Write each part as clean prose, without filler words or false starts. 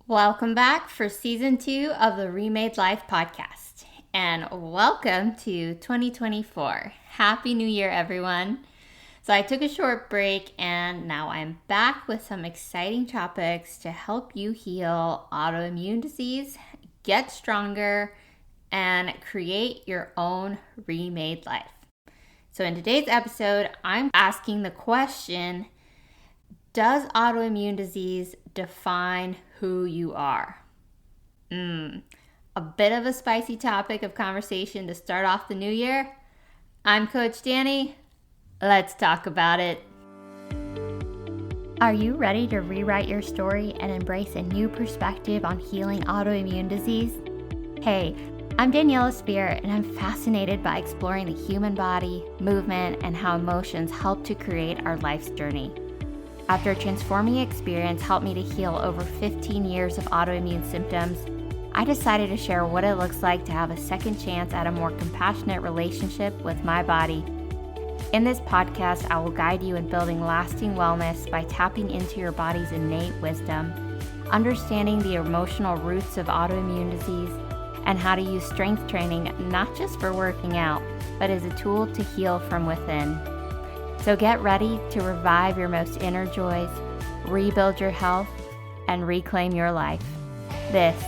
Welcome back for season 2 of the Remade Life podcast, and welcome to 2024. Happy New Year, everyone. So I took a short break, and now I'm back with some exciting topics to help you heal autoimmune disease, get stronger, and create your own remade life. So in today's episode, I'm asking the question, does autoimmune disease define who you are? A bit of a spicy topic of conversation to start off the new year. I'm Coach Danny. Let's talk about it. Are you ready to rewrite your story and embrace a new perspective on healing autoimmune disease? Hey, I'm Daniela Spear, and I'm fascinated by exploring the human body, movement, and how emotions help to create our life's journey. After a transforming experience helped me to heal over 15 years of autoimmune symptoms, I decided to share what it looks like to have a second chance at a more compassionate relationship with my body. In this podcast, I will guide you in building lasting wellness by tapping into your body's innate wisdom, understanding the emotional roots of autoimmune disease, and how to use strength training not just for working out, but as a tool to heal from within. So get ready to revive your most inner joys, rebuild your health, and reclaim your life. This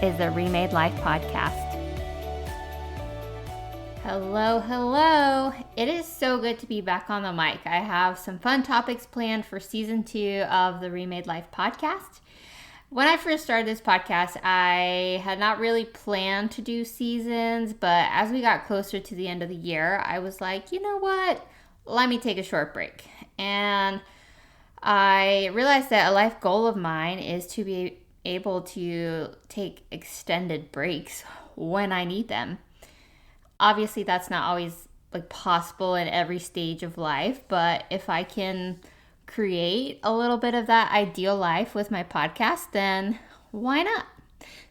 is the Remade Life podcast. Hello. It is so good to be back on the mic. I have some fun topics planned for season 2 of the Remade Life podcast. When I first started this podcast, I had not really planned to do seasons, but as we got closer to the end of the year, I was like, you know what? Let me take a short break. And I realized that a life goal of mine is to be able to take extended breaks when I need them. Obviously, that's not always possible in every stage of life, but if I can create a little bit of that ideal life with my podcast, then why not?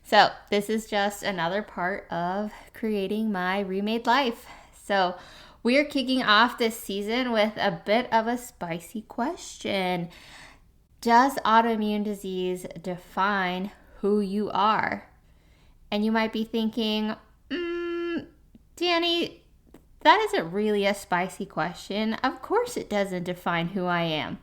So this is just another part of creating my remade life. So we're kicking off this season with a bit of a spicy question. Does autoimmune disease define who you are? And you might be thinking, Danny, that isn't really a spicy question. Of course it doesn't define who I am.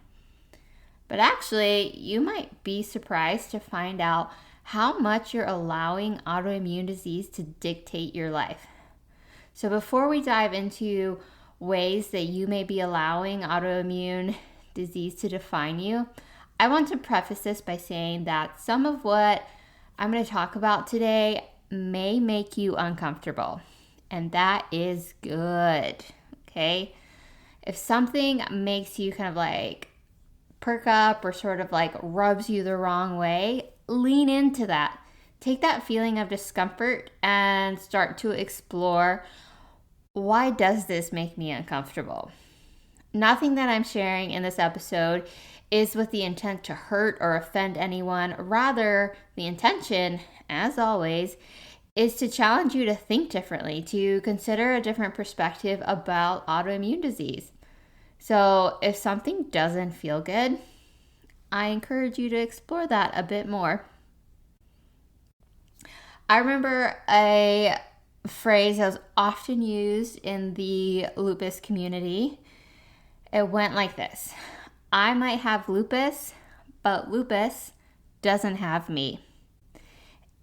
But actually, you might be surprised to find out how much you're allowing autoimmune disease to dictate your life. So before we dive into ways that you may be allowing autoimmune disease to define you, I want to preface this by saying that some of what I'm going to talk about today may make you uncomfortable, and that is good, okay? If something makes you kind of perk up or sort of rubs you the wrong way, lean into that. Take that feeling of discomfort and start to explore, why does this make me uncomfortable? Nothing that I'm sharing in this episode is with the intent to hurt or offend anyone. Rather, the intention, as always, is to challenge you to think differently, to consider a different perspective about autoimmune disease. So if something doesn't feel good, I encourage you to explore that a bit more. I remember a phrase that was often used in the lupus community. It went like this: I might have lupus, but lupus doesn't have me.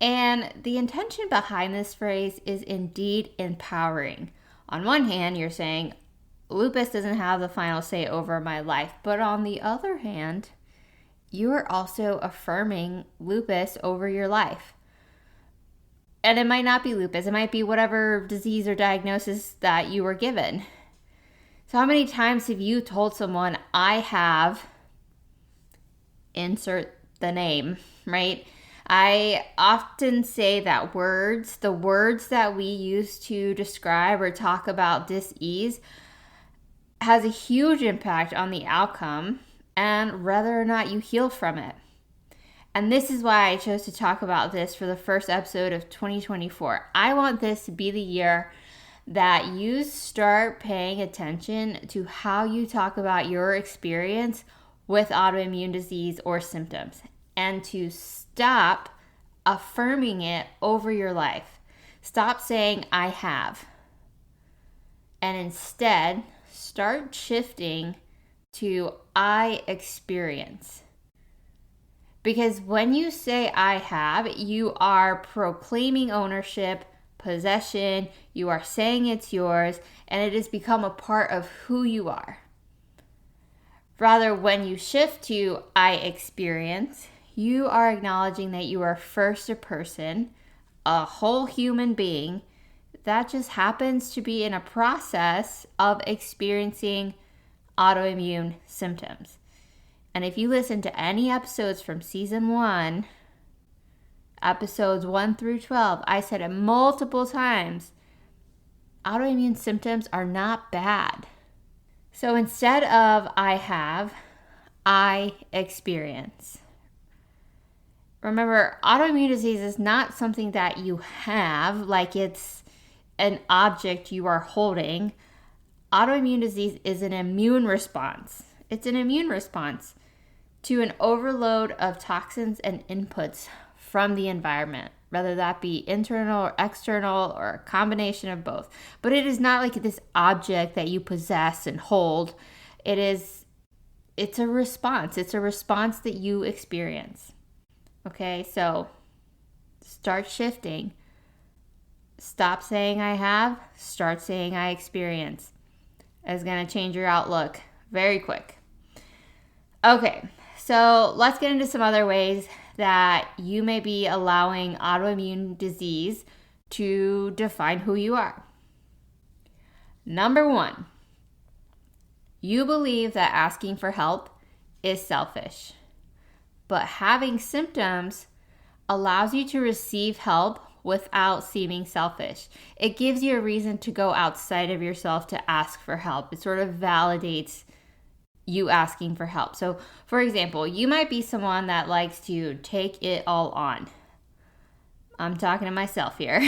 And the intention behind this phrase is indeed empowering. On one hand, you're saying, lupus doesn't have the final say over my life. But on the other hand, you are also affirming lupus over your life. And it might not be lupus. It might be whatever disease or diagnosis that you were given. So how many times have you told someone, I have, insert the name, right? I often say that the words that we use to describe or talk about dis-ease has a huge impact on the outcome and whether or not you heal from it. And this is why I chose to talk about this for the first episode of 2024. I want this to be the year that you start paying attention to how you talk about your experience with autoimmune disease or symptoms. and to stop affirming it over your life. Stop saying, I have. And instead, start shifting to I experience. Because when you say I have, you are proclaiming ownership, possession, you are saying it's yours, and it has become a part of who you are. Rather, when you shift to I experience, you are acknowledging that you are first a person, a whole human being, that just happens to be in a process of experiencing autoimmune symptoms. And if you listen to any episodes from season 1, episodes 1 through 12, I said it multiple times, autoimmune symptoms are not bad. So instead of I have, I experience. Remember, autoimmune disease is not something that you have, like it's an object you are holding. Autoimmune disease is an immune response. It's an immune response to an overload of toxins and inputs from the environment, whether that be internal or external or a combination of both. But it is not like this object that you possess and hold. It's a response. It's a response that you experience. Okay, so start shifting. Stop saying I have, start saying I experience. It's going to change your outlook very quick. Okay, so let's get into some other ways that you may be allowing autoimmune disease to define who you are. Number 1, you believe that asking for help is selfish. But having symptoms allows you to receive help without seeming selfish. It gives you a reason to go outside of yourself to ask for help. It sort of validates you asking for help. So, for example, you might be someone that likes to take it all on. I'm talking to myself here.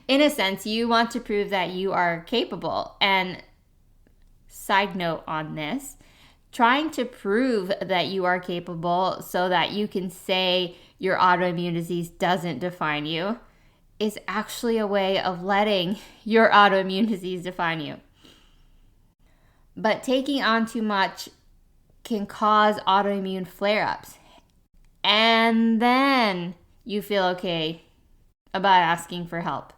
In a sense, you want to prove that you are capable. And side note on this, trying to prove that you are capable so that you can say your autoimmune disease doesn't define you is actually a way of letting your autoimmune disease define you. But taking on too much can cause autoimmune flare-ups. And then you feel okay about asking for help.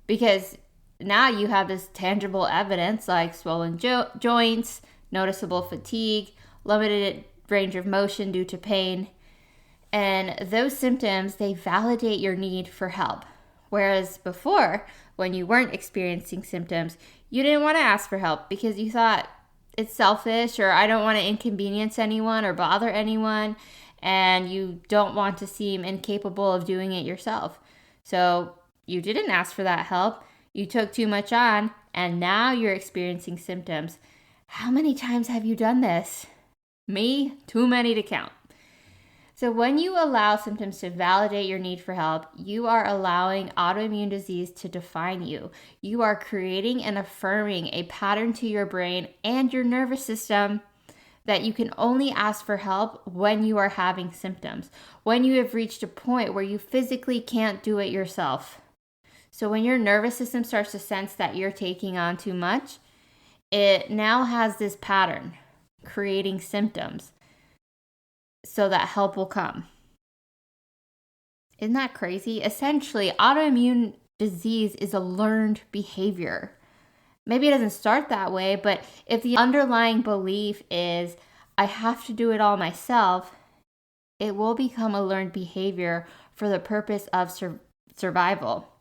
Because now you have this tangible evidence like swollen joints, noticeable fatigue, limited range of motion due to pain. And those symptoms, they validate your need for help. Whereas before, when you weren't experiencing symptoms, you didn't want to ask for help because you thought it's selfish, or I don't want to inconvenience anyone or bother anyone, and you don't want to seem incapable of doing it yourself. So you didn't ask for that help. You took too much on, and now you're experiencing symptoms. How many times have you done this? Me? Too many to count. So when you allow symptoms to validate your need for help, you are allowing autoimmune disease to define you. You are creating and affirming a pattern to your brain and your nervous system that you can only ask for help when you are having symptoms, when you have reached a point where you physically can't do it yourself. So when your nervous system starts to sense that you're taking on too much, it now has this pattern, creating symptoms, so that help will come. Isn't that crazy? Essentially, autoimmune disease is a learned behavior. Maybe it doesn't start that way, but if the underlying belief is, I have to do it all myself, it will become a learned behavior for the purpose of survival.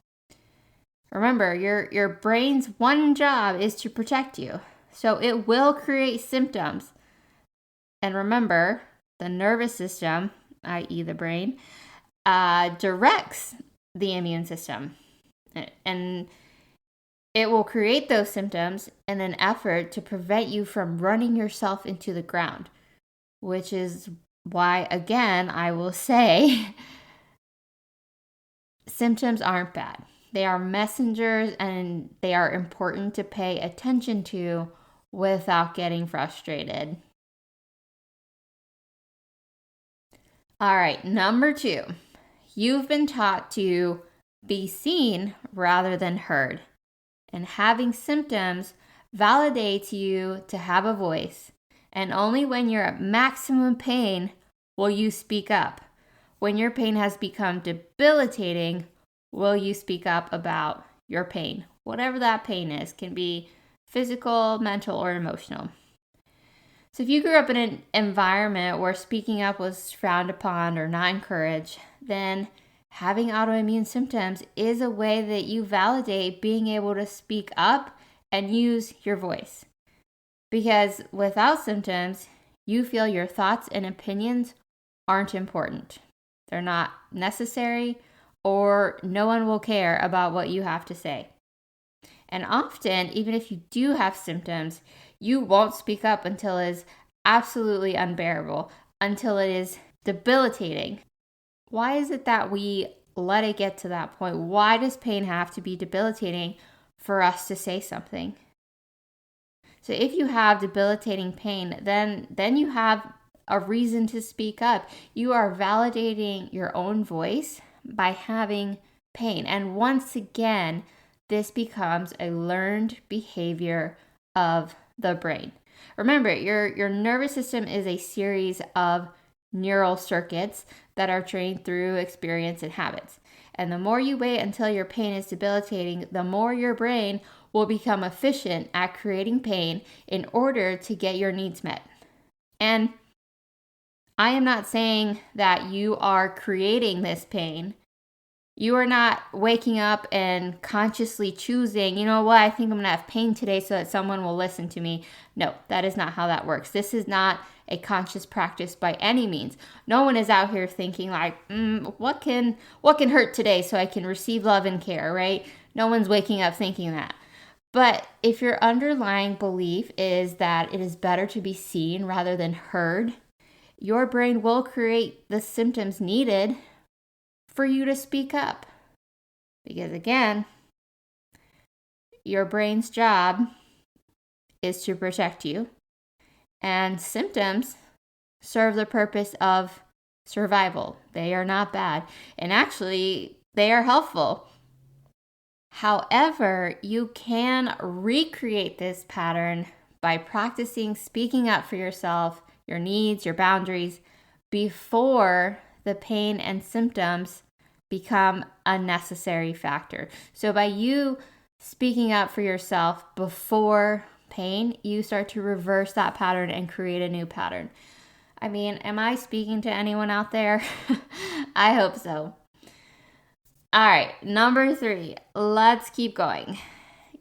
Remember, your brain's one job is to protect you. So it will create symptoms. And remember, the nervous system, i.e. the brain, directs the immune system. And it will create those symptoms in an effort to prevent you from running yourself into the ground. Which is why, again, I will say, symptoms aren't bad. They are messengers, and they are important to pay attention to without getting frustrated. All right, number 2. You've been taught to be seen rather than heard. And having symptoms validates you to have a voice. And only when you're at maximum pain will you speak up. When your pain has become debilitating, will you speak up about your pain? Whatever that pain is, can be physical, mental, or emotional. So if you grew up in an environment where speaking up was frowned upon or not encouraged, then having autoimmune symptoms is a way that you validate being able to speak up and use your voice. Because without symptoms, you feel your thoughts and opinions aren't important. They're not necessary, or no one will care about what you have to say. And often, even if you do have symptoms, you won't speak up until it is absolutely unbearable, until it is debilitating. Why is it that we let it get to that point? Why does pain have to be debilitating for us to say something? So if you have debilitating pain, then you have a reason to speak up. You are validating your own voice by having pain. And once again, this becomes a learned behavior of the brain. Remember, your nervous system is a series of neural circuits that are trained through experience and habits. And the more you wait until your pain is debilitating, the more your brain will become efficient at creating pain in order to get your needs met. And I am not saying that you are creating this pain. You are not waking up and consciously choosing, you know what, I think I'm going to have pain today so that someone will listen to me. No, that is not how that works. This is not a conscious practice by any means. No one is out here thinking like, what can hurt today so I can receive love and care, right? No one's waking up thinking that. But if your underlying belief is that it is better to be seen rather than heard, your brain will create the symptoms needed for you to speak up. Because again, your brain's job is to protect you, and symptoms serve the purpose of survival. They are not bad, and actually, they are helpful. However, you can recreate this pattern by practicing speaking up for yourself, your needs, your boundaries, before the pain and symptoms become a necessary factor. So by you speaking up for yourself before pain, you start to reverse that pattern and create a new pattern. I mean, am I speaking to anyone out there? I hope so. All right, number 3, let's keep going.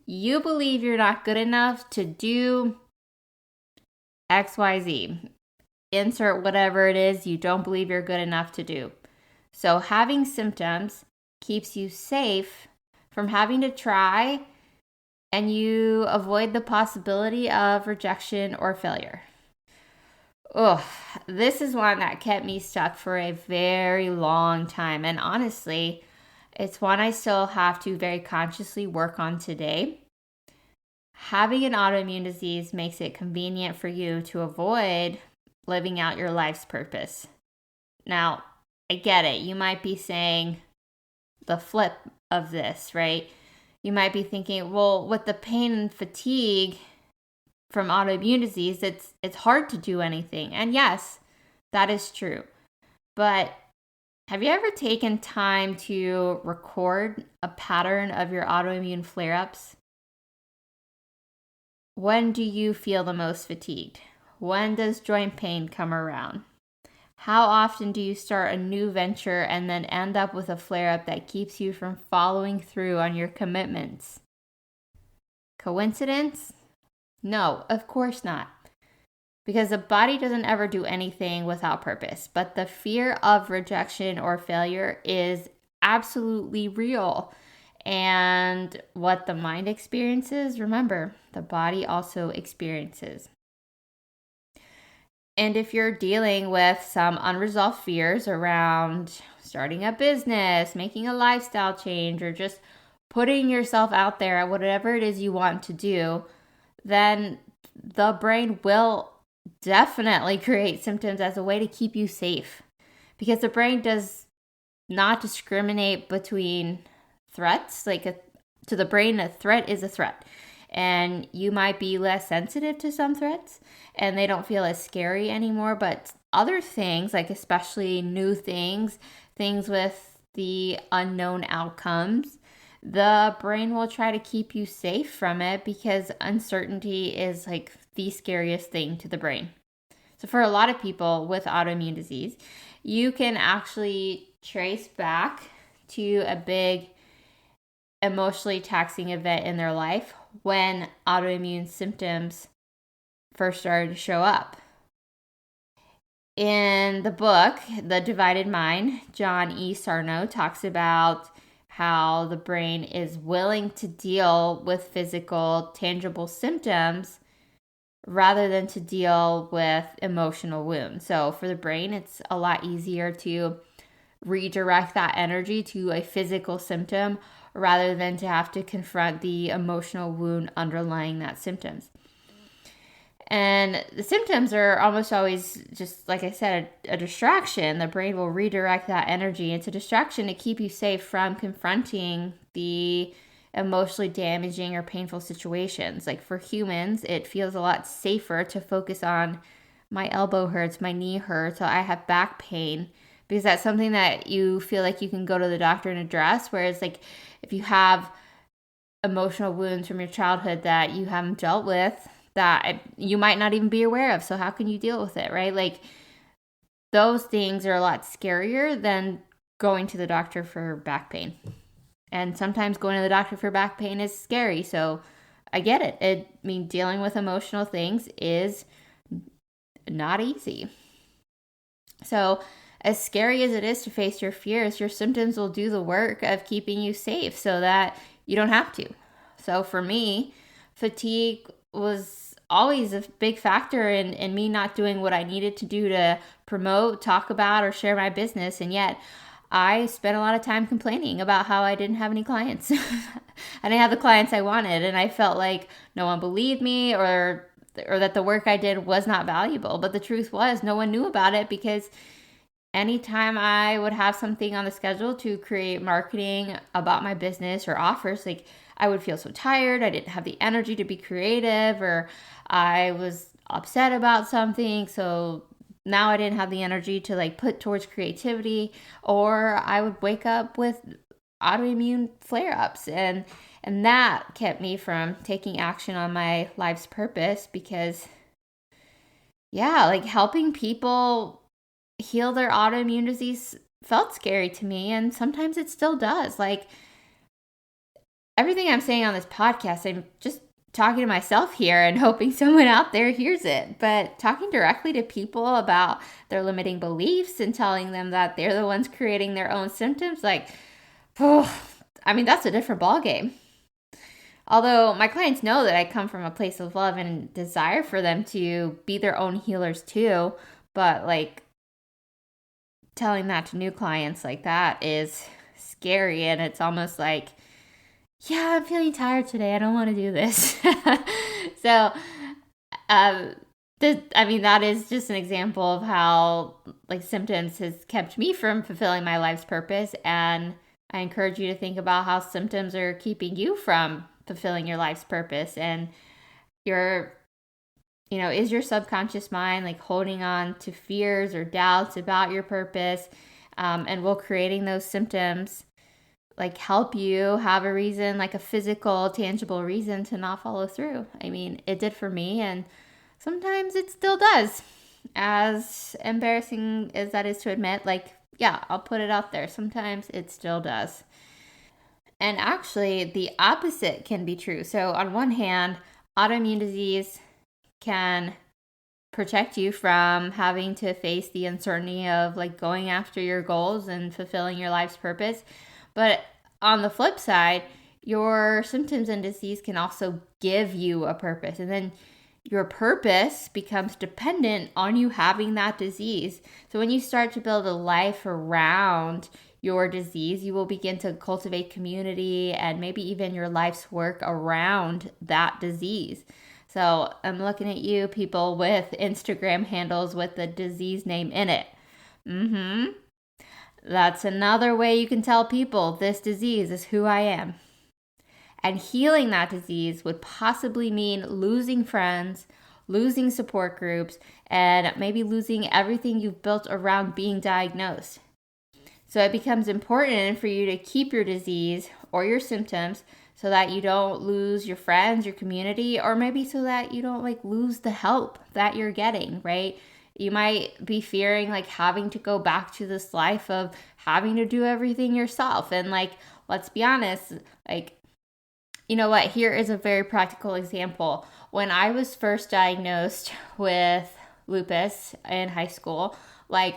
You believe you're not good enough to do XYZ. Insert whatever it is you don't believe you're good enough to do. So having symptoms keeps you safe from having to try, and you avoid the possibility of rejection or failure. This is one that kept me stuck for a very long time. And honestly, it's one I still have to very consciously work on today. Having an autoimmune disease makes it convenient for you to avoid living out your life's purpose. Now, I get it. You might be saying the flip of this, right? You might be thinking, well, with the pain and fatigue from autoimmune disease, it's hard to do anything. And yes, that is true. But have you ever taken time to record a pattern of your autoimmune flare-ups? When do you feel the most fatigued? When does joint pain come around? How often do you start a new venture and then end up with a flare-up that keeps you from following through on your commitments? Coincidence? No, of course not. Because the body doesn't ever do anything without purpose. But the fear of rejection or failure is absolutely real. And what the mind experiences, remember, the body also experiences. And if you're dealing with some unresolved fears around starting a business, making a lifestyle change, or just putting yourself out there at whatever it is you want to do, then the brain will definitely create symptoms as a way to keep you safe. because the brain does not discriminate between threats. To the brain, a threat is a threat. And you might be less sensitive to some threats and they don't feel as scary anymore. But other things, like especially new things, things with the unknown outcomes, the brain will try to keep you safe from it because uncertainty is like the scariest thing to the brain. So for a lot of people with autoimmune disease, you can actually trace back to a big emotionally taxing event in their life when autoimmune symptoms first started to show up. In the book, The Divided Mind, John E. Sarno talks about how the brain is willing to deal with physical, tangible symptoms rather than to deal with emotional wounds. So for the brain, it's a lot easier to redirect that energy to a physical symptom rather than to have to confront the emotional wound underlying that symptoms. And the symptoms are almost always, just like I said, a distraction. The brain will redirect that energy into distraction to keep you safe from confronting the emotionally damaging or painful situations. Like for humans, it feels a lot safer to focus on my elbow hurts, my knee hurts, so I have back pain, because that's something that you feel like you can go to the doctor and address. Whereas like if you have emotional wounds from your childhood that you haven't dealt with, that you might not even be aware of, so how can you deal with it, right? Like those things are a lot scarier than going to the doctor for back pain. And sometimes going to the doctor for back pain is scary, so I get it. I mean, dealing with emotional things is not easy. So as scary as it is to face your fears, your symptoms will do the work of keeping you safe so that you don't have to. So for me, fatigue was always a big factor in me not doing what I needed to do to promote, talk about, or share my business. And yet I spent a lot of time complaining about how I didn't have any clients. I didn't have the clients I wanted. And I felt like no one believed me or that the work I did was not valuable. But the truth was no one knew about it, because anytime I would have something on the schedule to create marketing about my business or offers, like I would feel so tired. I didn't have the energy to be creative, or I was upset about something. So now I didn't have the energy to like put towards creativity, or I would wake up with autoimmune flare-ups, and that kept me from taking action on my life's purpose. Because like helping people heal their autoimmune disease felt scary to me, and sometimes it still does. Like everything I'm saying on this podcast, I'm just talking to myself here and hoping someone out there hears it. But talking directly to people about their limiting beliefs and telling them that they're the ones creating their own symptoms, like, that's a different ballgame. Although my clients know that I come from a place of love and desire for them to be their own healers too. But like telling that to new clients like that is scary. And it's almost like, yeah, I'm feeling tired today. I don't want to do this. So, that is just an example of how like symptoms has kept me from fulfilling my life's purpose. And I encourage you to think about how symptoms are keeping you from fulfilling your life's purpose. And is your subconscious mind like holding on to fears or doubts about your purpose? And will creating those symptoms like help you have a reason, like a physical, tangible reason to not follow through? I mean, it did for me, and sometimes it still does. As embarrassing as that is to admit, I'll put it out there. Sometimes it still does. And actually, the opposite can be true. So on one hand, autoimmune disease can protect you from having to face the uncertainty of like going after your goals and fulfilling your life's purpose. But on the flip side, your symptoms and disease can also give you a purpose. And then your purpose becomes dependent on you having that disease. So when you start to build a life around your disease, you will begin to cultivate community and maybe even your life's work around that disease. So I'm looking at you, people with Instagram handles with the disease name in it. That's another way you can tell people this disease is who I am. And healing that disease would possibly mean losing friends, losing support groups, and maybe losing everything you've built around being diagnosed. So it becomes important for you to keep your disease or your symptoms so that you don't lose your friends, your community, or maybe so that you don't lose the help that you're getting, right? You might be fearing having to go back to this life of having to do everything yourself. And let's be honest, you know what? Here is a very practical example. When I was first diagnosed with lupus in high school, I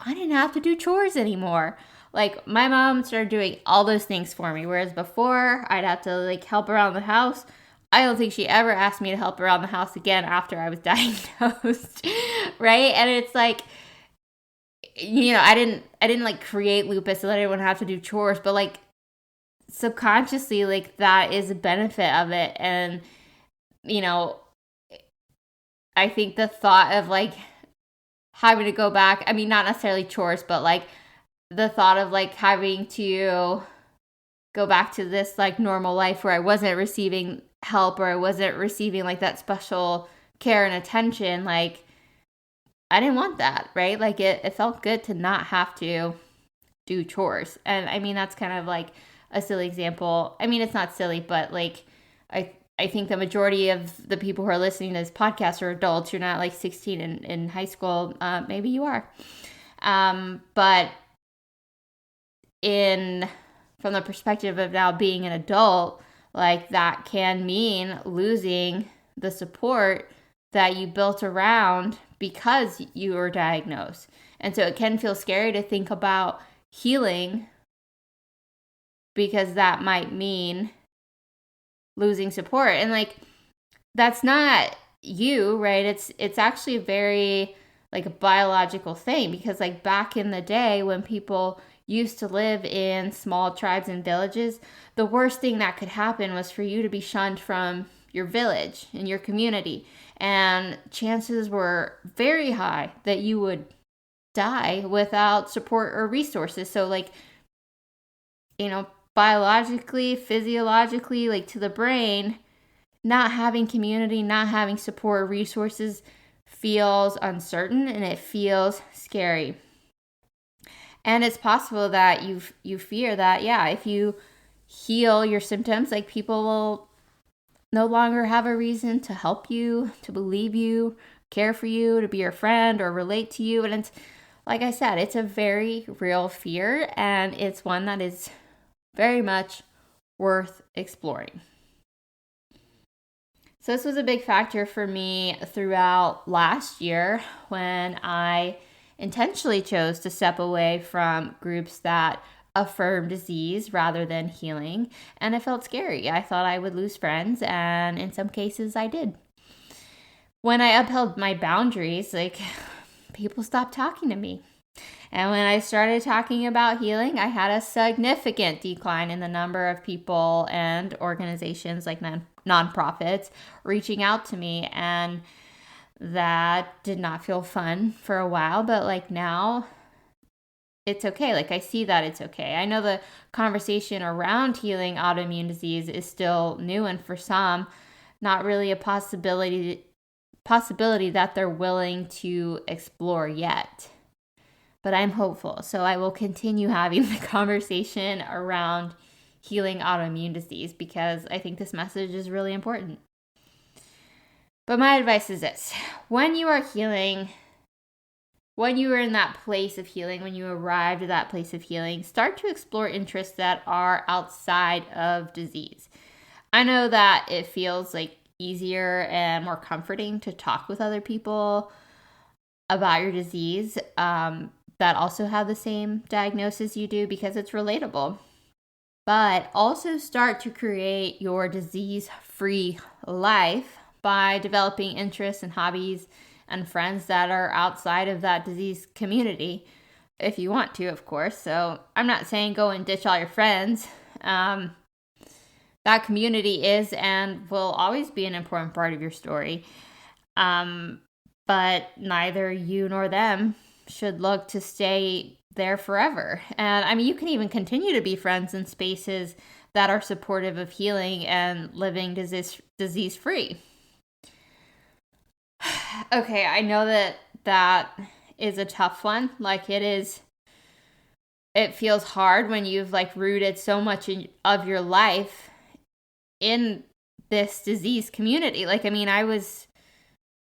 didn't have to do chores anymore. My mom started doing all those things for me, whereas before I'd have to help around the house. I don't think she ever asked me to help around the house again after I was diagnosed, right? And it's I didn't create lupus so that I didn't have to do chores, but subconsciously that is a benefit of it. And I think the thought of having to go back, I mean, not necessarily chores, but the thought of having to go back to this normal life where I wasn't receiving help or I wasn't receiving that special care and attention, I didn't want that, right? It felt good to not have to do chores. And I mean, that's kind of a silly example. I mean, it's not silly, but I think the majority of the people who are listening to this podcast are adults. You're not 16 in high school. Maybe you are. But from the perspective of now being an adult, that can mean losing the support that you built around because you were diagnosed. And so it can feel scary to think about healing because that might mean losing support. And that's not you, right? It's actually a very a biological thing, because back in the day when people used to live in small tribes and villages, the worst thing that could happen was for you to be shunned from your village and your community. And chances were very high that you would die without support or resources. So biologically, physiologically, to the brain, not having community, not having support or resources feels uncertain and it feels scary. And it's possible that you fear that, if you heal your symptoms, people will no longer have a reason to help you, to believe you, care for you, to be your friend, or relate to you. And it's, like I said, it's a very real fear, and it's one that is very much worth exploring. So this was a big factor for me throughout last year when I intentionally chose to step away from groups that affirm disease rather than healing. And it felt scary. I thought I would lose friends, and in some cases I did. When I upheld my boundaries, people stopped talking to me. And when I started talking about healing, I had a significant decline in the number of people and organizations nonprofits reaching out to me. And that did not feel fun for a while, but now it's okay. I see that it's okay. I know the conversation around healing autoimmune disease is still new, and for some, not really a possibility that they're willing to explore yet. But I'm hopeful, so I will continue having the conversation around healing autoimmune disease because I think this message is really important. But my advice is this: when you are healing, when you are in that place of healing, when you arrived at that place of healing, start to explore interests that are outside of disease. I know that it feels easier and more comforting to talk with other people about your disease that also have the same diagnosis you do because it's relatable. But also start to create your disease-free life by developing interests and hobbies and friends that are outside of that disease community, if you want to, of course. So I'm not saying go and ditch all your friends. That community is and will always be an important part of your story. But neither you nor them should look to stay there forever. And I mean, you can even continue to be friends in spaces that are supportive of healing and living disease free. Okay, I know that is a tough one. Like it feels hard when you've like rooted so much of your life in this disease community. Like, I mean, I was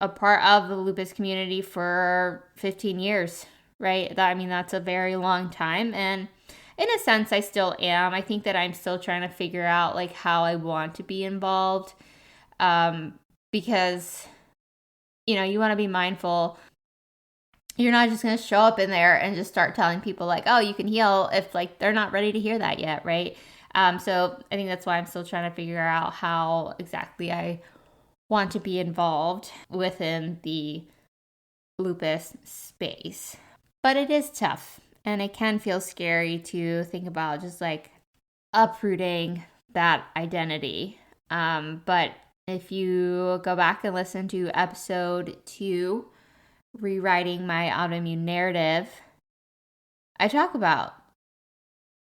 a part of the lupus community for 15 years, right? That's a very long time. And in a sense, I still am. I think that I'm still trying to figure out like how I want to be involved. Because, you want to be mindful. You're not just going to show up in there and just start telling people like, oh, you can heal if like they're not ready to hear that yet, right? So I think that's why I'm still trying to figure out how exactly I want to be involved within the lupus space. But it is tough, and it can feel scary to think about just like uprooting that identity. But if you go back and listen to episode 2, Rewriting My Autoimmune Narrative, I talk about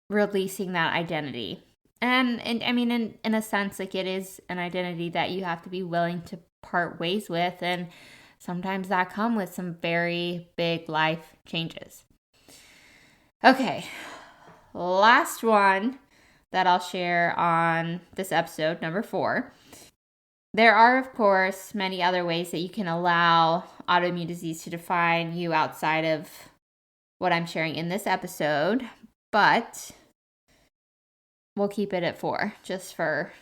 releasing that identity. And I mean, in a sense, like it is an identity that you have to be willing to part ways with. And sometimes that comes with some very big life changes. Okay, last one that I'll share on this episode, number 4. There are, of course, many other ways that you can allow autoimmune disease to define you outside of what I'm sharing in this episode, but we'll keep it at 4 just for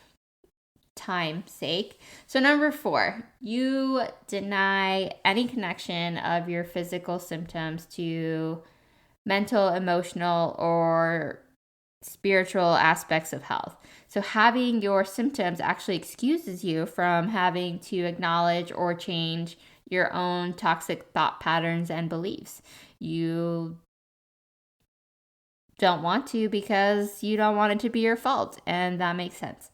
time's sake. So number 4, you deny any connection of your physical symptoms to mental, emotional, or spiritual aspects of health. So having your symptoms actually excuses you from having to acknowledge or change your own toxic thought patterns and beliefs. You don't want to because you don't want it to be your fault, and that makes sense.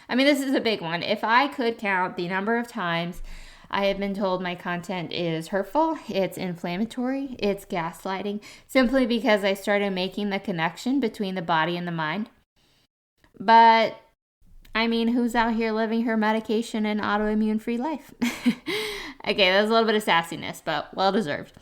I mean, this is a big one. If I could count the number of times I have been told my content is hurtful, it's inflammatory, it's gaslighting, simply because I started making the connection between the body and the mind. But, I mean, who's out here living her medication and autoimmune-free life? Okay, that was a little bit of sassiness, but well-deserved.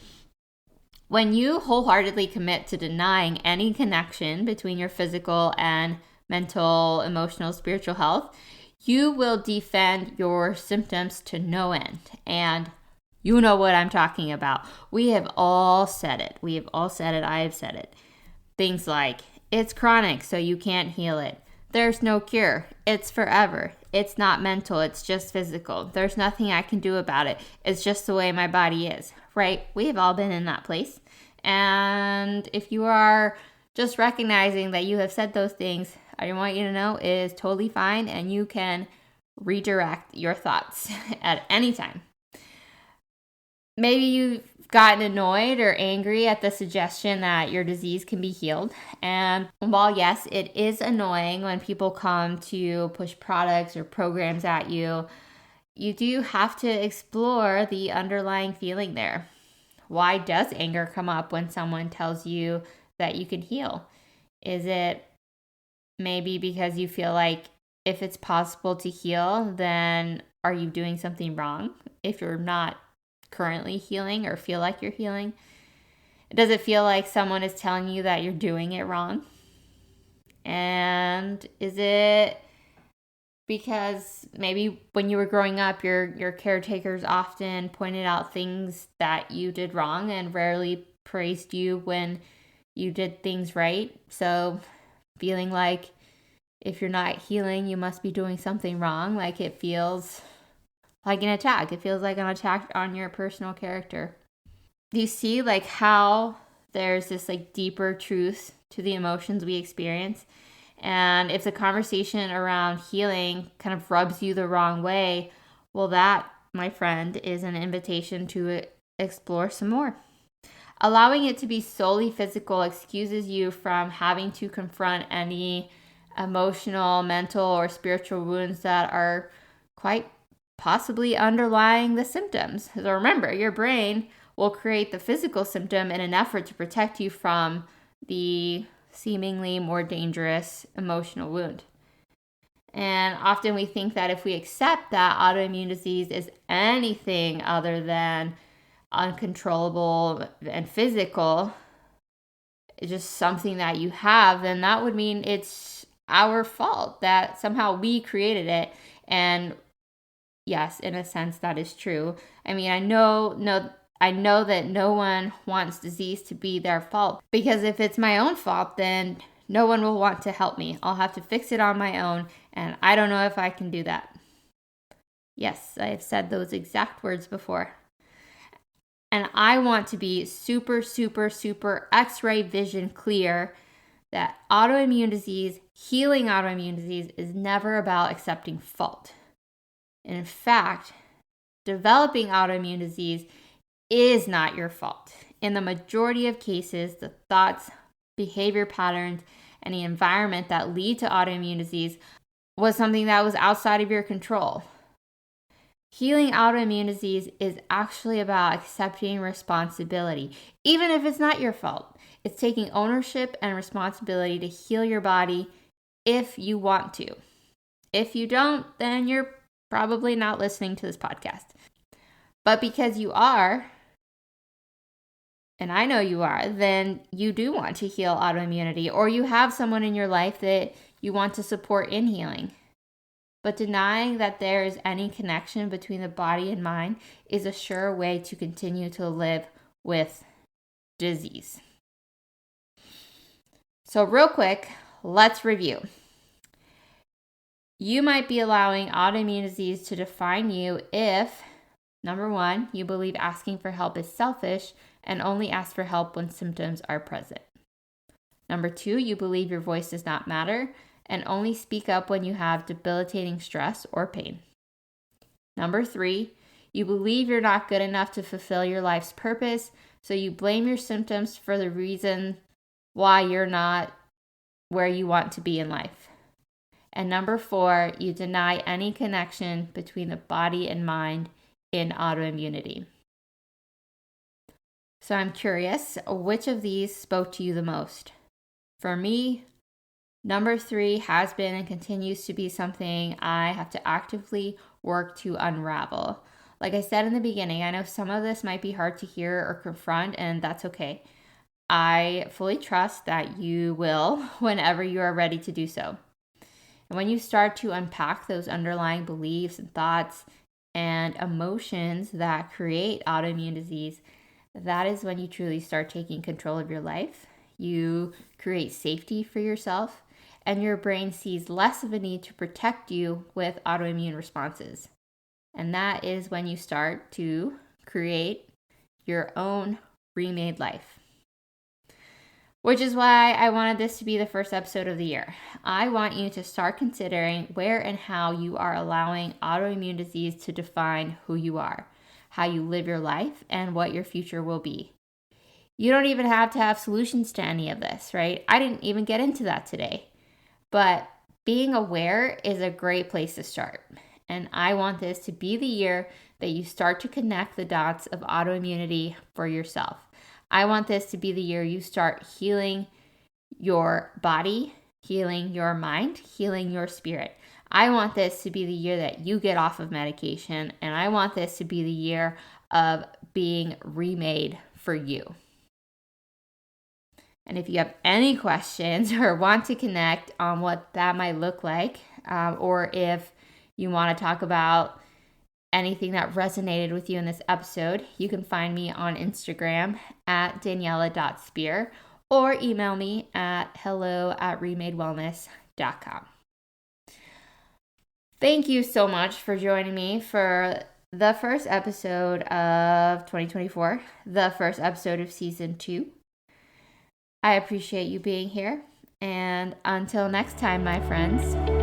When you wholeheartedly commit to denying any connection between your physical and mental, emotional, spiritual health, you will defend your symptoms to no end. And you know what I'm talking about. We have all said it. I have said it. Things like, it's chronic, so you can't heal it. There's no cure. It's forever. It's not mental. It's just physical. There's nothing I can do about it. It's just the way my body is, right? We've all been in that place. And if you are just recognizing that you have said those things, I want you to know it is totally fine, and you can redirect your thoughts at any time. Maybe you've gotten annoyed or angry at the suggestion that your disease can be healed. And while yes, it is annoying when people come to push products or programs at you, you do have to explore the underlying feeling there. Why does anger come up when someone tells you that you can heal? Is it maybe because you feel like if it's possible to heal, then are you doing something wrong if you're not currently healing or feel like you're healing? Does it feel like someone is telling you that you're doing it wrong? And is it because maybe when you were growing up, your caretakers often pointed out things that you did wrong and rarely praised you when you did things right? So feeling like if you're not healing, you must be doing something wrong. Like it feels like an attack. It feels like an attack on your personal character. Do you see like how there's this like deeper truth to the emotions we experience? And if the conversation around healing kind of rubs you the wrong way, well, that, my friend, is an invitation to explore some more. Allowing it to be solely physical excuses you from having to confront any emotional, mental, or spiritual wounds that are quite possibly underlying the symptoms. So remember, your brain will create the physical symptom in an effort to protect you from the seemingly more dangerous emotional wound. And often we think that if we accept that autoimmune disease is anything other than uncontrollable and physical, it's just something that you have, then that would mean it's our fault, that somehow we created it. And yes, in a sense, that is true. I mean, I know that no one wants disease to be their fault, because if it's my own fault, then no one will want to help me. I'll have to fix it on my own, and I don't know if I can do that. Yes, I have said those exact words before. And I want to be super, super, super X-ray vision clear that autoimmune disease, healing autoimmune disease, is never about accepting fault. And in fact, developing autoimmune disease is not your fault. In the majority of cases, the thoughts, behavior patterns, and the environment that lead to autoimmune disease was something that was outside of your control. Healing autoimmune disease is actually about accepting responsibility, even if it's not your fault. It's taking ownership and responsibility to heal your body if you want to. If you don't, then you're probably not listening to this podcast. But because you are, and I know you are, then you do want to heal autoimmunity, or you have someone in your life that you want to support in healing. But denying that there is any connection between the body and mind is a sure way to continue to live with disease. So real quick, let's review. You might be allowing autoimmune disease to define you if, number one, you believe asking for help is selfish and only ask for help when symptoms are present. Number two, you believe your voice does not matter and only speak up when you have debilitating stress or pain. Number three, you believe you're not good enough to fulfill your life's purpose, so you blame your symptoms for the reason why you're not where you want to be in life. And number four, you deny any connection between the body and mind in autoimmunity. So I'm curious, which of these spoke to you the most? For me, number three has been and continues to be something I have to actively work to unravel. Like I said in the beginning, I know some of this might be hard to hear or confront, and that's okay. I fully trust that you will whenever you are ready to do so. And when you start to unpack those underlying beliefs and thoughts and emotions that create autoimmune disease, that is when you truly start taking control of your life. You create safety for yourself, and your brain sees less of a need to protect you with autoimmune responses. And that is when you start to create your own remade life. Which is why I wanted this to be the first episode of the year. I want you to start considering where and how you are allowing autoimmune disease to define who you are, how you live your life, and what your future will be. You don't even have to have solutions to any of this, right? I didn't even get into that today. But being aware is a great place to start. And I want this to be the year that you start to connect the dots of autoimmunity for yourself. I want this to be the year you start healing your body, healing your mind, healing your spirit. I want this to be the year that you get off of medication, and I want this to be the year of being remade for you. And if you have any questions or want to connect on what that might look like, or if you want to talk about anything that resonated with you in this episode, you can find me on Instagram at Daniela.Spear or email me at hello@remadewellness.com. Thank you so much for joining me for the first episode of 2024, the first episode of season 2. I appreciate you being here. And until next time, my friends,